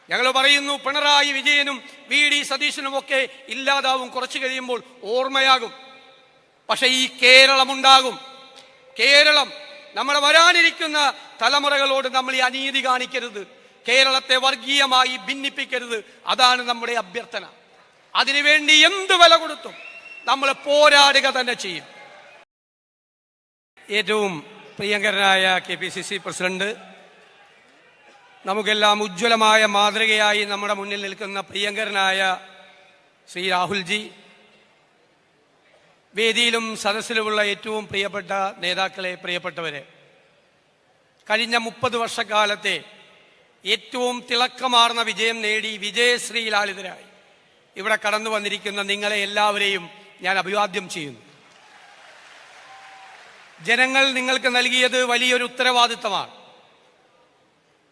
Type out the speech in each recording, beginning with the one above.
ഞങ്ങൾ പറയുന്നു, പിണറായി വിജയനും VD സതീശനുമൊക്കെ ഇല്ലാതാവും, കുറച്ചു കഴിയുമ്പോൾ ഓർമ്മയാകും. പക്ഷെ ഈ കേരളമുണ്ടാകും. കേരളം, നമ്മുടെ വരാനിരിക്കുന്ന തലമുറകളോട് നമ്മൾ ഈ അനീതി കാണിക്കരുത്. കേരളത്തെ വർഗീയമായി ഭിന്നിപ്പിക്കരുത്. അതാണ് നമ്മുടെ അഭ്യർത്ഥന. അതിനുവേണ്ടി എന്ത് വില കൊടുത്തും നമ്മൾ പോരാടുക തന്നെ ചെയ്യും. ഏറ്റവും പ്രിയങ്കരനായ KPCC പ്രസിഡന്റ്, നമുക്കെല്ലാം ഉജ്ജ്വലമായ മാതൃകയായി നമ്മുടെ മുന്നിൽ നിൽക്കുന്ന പ്രിയങ്കരനായ ശ്രീ രാഹുൽജി, വേദിയിലും സദസ്സിലുമുള്ള ഏറ്റവും പ്രിയപ്പെട്ട നേതാക്കളെ, പ്രിയപ്പെട്ടവരെ, കഴിഞ്ഞ 30 വർഷക്കാലത്തെ ഏറ്റവും തിളക്കമാർന്ന വിജയം നേടി വിജയശ്രീലാളിതരായി ഇവിടെ കടന്നു വന്നിരിക്കുന്ന നിങ്ങളെ എല്ലാവരെയും ഞാൻ അഭിവാദ്യം ചെയ്യുന്നു. ജനങ്ങൾ നിങ്ങൾക്ക് നൽകിയത് വലിയൊരു ഉത്തരവാദിത്തമാണ്.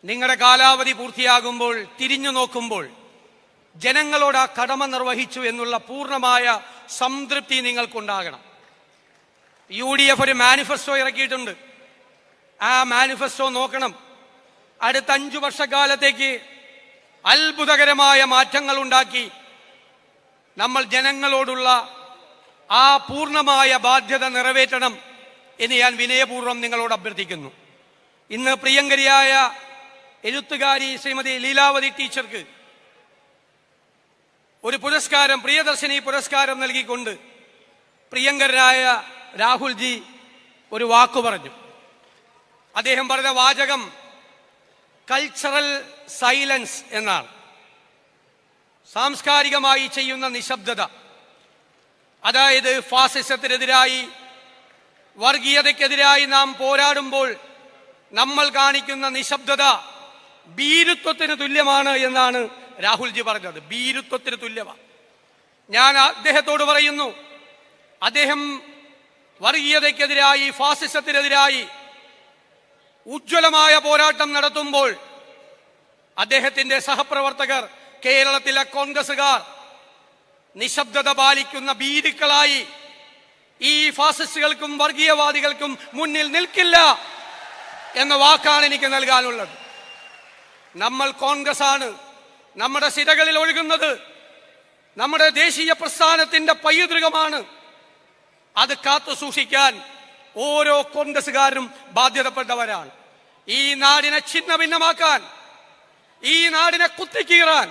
നിങ്ങളുടെ കാലാവധി പൂർത്തിയാകുമ്പോൾ തിരിഞ്ഞു നോക്കുമ്പോൾ ജനങ്ങളോട് ആ കടമ നിർവഹിച്ചു എന്നുള്ള പൂർണ്ണമായ സംതൃപ്തി നിങ്ങൾക്കുണ്ടാകണം. UDF ഒരു മാനിഫെസ്റ്റോ ഇറക്കിയിട്ടുണ്ട്. ആ മാനിഫെസ്റ്റോ നോക്കണം. അടുത്ത 5 വർഷക്കാലത്തേക്ക് അത്ഭുതകരമായ മാറ്റങ്ങൾ ഉണ്ടാക്കി നമ്മൾ ജനങ്ങളോടുള്ള ആ പൂർണ്ണമായ ബാധ്യത നിറവേറ്റണം എന്ന് ഞാൻ വിനയപൂർവ്വം നിങ്ങളോട് അഭ്യർത്ഥിക്കുന്നു. ഇന്ന് പ്രിയങ്കരിയായ എഴുത്തുകാരി ശ്രീമതി ലീലാവതി ടീച്ചർക്ക് ഒരു പുരസ്കാരം, പ്രിയദർശിനി പുരസ്കാരം നൽകിക്കൊണ്ട് പ്രിയങ്കരനായ രാഹുൽജി ഒരു വാക്കു പറഞ്ഞു. അദ്ദേഹം പറഞ്ഞ വാചകം കൾച്ചറൽ സൈലൻസ് എന്നാണ്. സാംസ്കാരികമായി ചെയ്യുന്ന നിശബ്ദത. അതായത് ഫാസിസത്തിനെതിരായി, വർഗീയതയ്ക്കെതിരായി നാം പോരാടുമ്പോൾ നമ്മൾ കാണിക്കുന്ന നിശബ്ദത ഭീരുത്വത്തിന് തുല്യമാണ് എന്നാണ് രാഹുൽജി പറഞ്ഞത്. ഭീരുത്വത്തിന് തുല്യമാണ്. ഞാൻ അദ്ദേഹത്തോട് പറയുന്നു, അദ്ദേഹം വർഗീയതയ്ക്കെതിരായി, ഫാസിസത്തിനെതിരായി ഉജ്ജ്വലമായ പോരാട്ടം നടത്തുമ്പോൾ അദ്ദേഹത്തിന്റെ സഹപ്രവർത്തകർ, കേരളത്തിലെ കോൺഗ്രസുകാർ നിശബ്ദത പാലിക്കുന്ന ഭീരുക്കളായി ഈ ഫാസിസ്റ്റുകൾക്കും വർഗീയവാദികൾക്കും മുന്നിൽ നിൽക്കില്ല എന്ന വാക്കാണ് എനിക്ക് നൽകാനുള്ളത്. നമ്മൾ കോൺഗ്രസ് ആണ്. നമ്മുടെ സിരകളിൽ ഒഴുകുന്നത് നമ്മുടെ ദേശീയ പ്രസ്ഥാനത്തിന്റെ പൈതൃകമാണ്. അത് കാത്തു സൂക്ഷിക്കാൻ ഓരോ കോൺഗ്രസുകാരും ബാധ്യതപ്പെട്ടവരാണ്. ഈ നാടിനെ ഛിന്ന ഭിന്നമാക്കാൻ, ഈ നാടിനെ കുത്തിക്കീറാൻ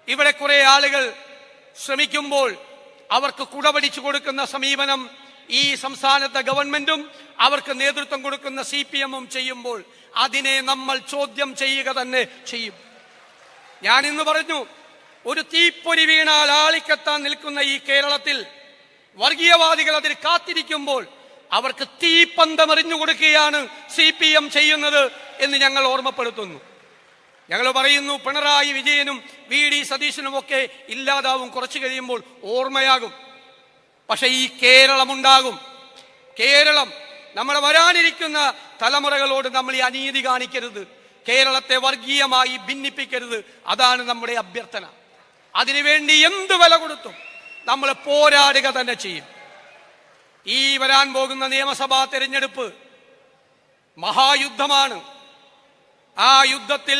ഇവിടെ കുറെ ആളുകൾ ശ്രമിക്കുമ്പോൾ അവർക്ക് കുടപിടിച്ചു കൊടുക്കുന്ന സമീപനം ഈ സംസ്ഥാനത്തെ ഗവൺമെന്റും അവർക്ക് നേതൃത്വം കൊടുക്കുന്ന CPM-ഉം ചെയ്യുമ്പോൾ അതിനെ നമ്മൾ ചോദ്യം ചെയ്യുക തന്നെ ചെയ്യും. ഞാൻ ഇന്ന് പറഞ്ഞു, ഒരു തീപ്പൊരി വീണാൽ ആളിക്കത്താൻ നിൽക്കുന്ന ഈ കേരളത്തിൽ വർഗീയവാദികൾ അതിൽ കാത്തിരിക്കുമ്പോൾ അവർക്ക് തീപ്പന്തമെറിഞ്ഞു കൊടുക്കുകയാണ് CPM ചെയ്യുന്നത് എന്ന് ഞങ്ങൾ ഓർമ്മപ്പെടുത്തുന്നു. ഞങ്ങൾ പറയുന്നു, പിണറായി വിജയനും VD സതീശനുമൊക്കെ ഇല്ലാതാവും, കുറച്ചു കഴിയുമ്പോൾ ഓർമ്മയാകും. പക്ഷെ ഈ കേരളമുണ്ടാകും. കേരളം, നമ്മുടെ വരാനിരിക്കുന്ന തലമുറകളോട് നമ്മൾ ഈ അനീതി കാണിക്കരുത്. കേരളത്തെ വർഗീയമായി ഭിന്നിപ്പിക്കരുത്. അതാണ് നമ്മുടെ അഭ്യർത്ഥന. അതിനുവേണ്ടി എന്ത് വില കൊടുത്തും നമ്മൾ പോരാടുക തന്നെ ചെയ്യും. ഈ വരാൻ പോകുന്ന നിയമസഭാ തെരഞ്ഞെടുപ്പ് മഹായുദ്ധമാണ്. ആ യുദ്ധത്തിൽ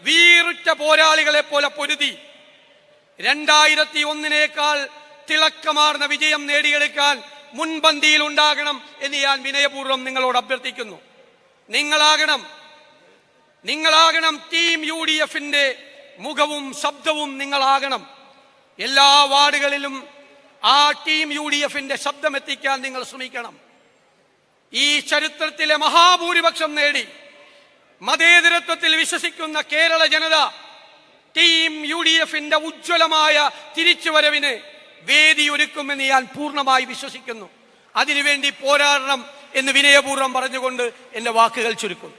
വീറുറ്റ പോരാളികളെ പോലെ പൊരുതി 2001-നേക്കാൾ തിളക്കമാർന്ന വിജയം നേടിയെടുക്കാൻ മുൻപന്തിയിൽ ഉണ്ടാകണം എന്ന് ഞാൻ വിനയപൂർവ്വം നിങ്ങളോട് അഭ്യർത്ഥിക്കുന്നു. നിങ്ങളാകണം ടീം UDF-ന്റെ മുഖവും ശബ്ദവും നിങ്ങളാകണം. എല്ലാ വാർഡുകളിലും ആ ടീം UDF-ന്റെ ശബ്ദം എത്തിക്കാൻ നിങ്ങൾ ശ്രമിക്കണം. ഈ ചരിത്രത്തിലെ മഹാഭൂരിപക്ഷം നേടി മതേതരത്വത്തിൽ വിശ്വസിക്കുന്ന കേരള ജനത ടീം UDF-ന്റെ ഉജ്ജ്വലമായ തിരിച്ചുവരവിന് വേദിയൊരുക്കുമെന്ന് ഞാൻ പൂർണ്ണമായി വിശ്വസിക്കുന്നു. അതിനുവേണ്ടി പോരാടണം എന്ന് വിനയപൂർവ്വം പറഞ്ഞുകൊണ്ട് എന്റെ വാക്കുകൾ ചുരുക്കുന്നു.